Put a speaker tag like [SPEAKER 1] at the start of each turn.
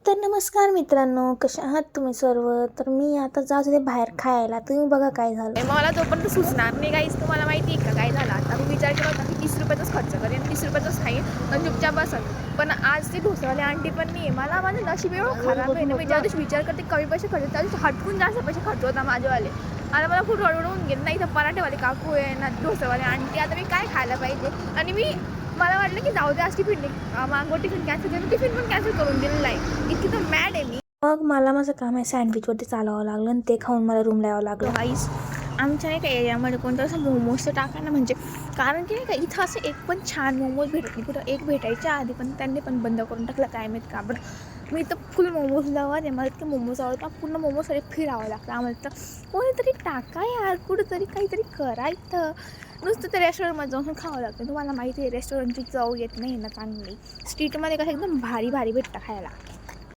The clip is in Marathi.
[SPEAKER 1] तर नमस्कार मित्रांनो, कशा आहात तुम्ही सर्व. तर मी आता जात होते बाहेर खायला. तुम्ही बघा काय झालं.
[SPEAKER 2] मला तोपर्यंत सुचणार नाही काहीच. तुम्हाला माहिती आहे का काय झालं. आता मी विचार केला होता की 30 रुपयाचाच खर्च करेन, 30 रुपयाचाच खाईन आणि चुपचाप बसन. पण आज ती ढोसावाली आंटी पण नाही आहे. मला माझं नशीब एवढं खराब आहे ना. मी ज्या दिवशी विचार करते कमी पैसे खर्च, त्या दिवशी हटकून जास्त पैसे खर्च होता माझेवाले. आता मला खूप रडवून गेलं. नाही तर पराठेवाले काकू आहे ना, ढोसावाले आंटी. आता मी काय खायला पाहिजे. आणि मला वाटलं की जाऊ दे, आज टिफिन मागो टिफिन कॅन्सल केलं, टिफिन पण कॅन्सल करून दिलेलं आहे. इतकी तर मॅड आहे मी.
[SPEAKER 1] मग मला माझं काम आहे सँडविचवरती चालावं लागलं आणि ते खाऊन मला रूमला यावं लागलं.
[SPEAKER 2] गाईस, आमच्या नाही का एरियामध्ये कोणतं असं मोमोजचं टाका ना, म्हणजे कारण की नाही का इथं असं एक पण छान मोमोज भेटत नाही. कुठं एक भेटायच्या आधी पण त्यांनी पण बंद करून टाकलं, काय माहीत का. बरं मी तर फुल मोमोज लावा आहे. मला इतके मोमोज आवडतात. पूर्ण मोमोजसाठी फिरावं लागतं आम्हाला. तर कोणीतरी टाका यार, कुठंतरी काहीतरी करायचं. नुसतं त्या रेस्टॉरंटमध्ये जाऊन खावं लागतं. तुम्हाला माहिती आहे रेस्टॉरंटची चव येत नाही ना चांगली. स्ट्रीटमध्ये कसं एकदम भारी भारी भेटतं खायला.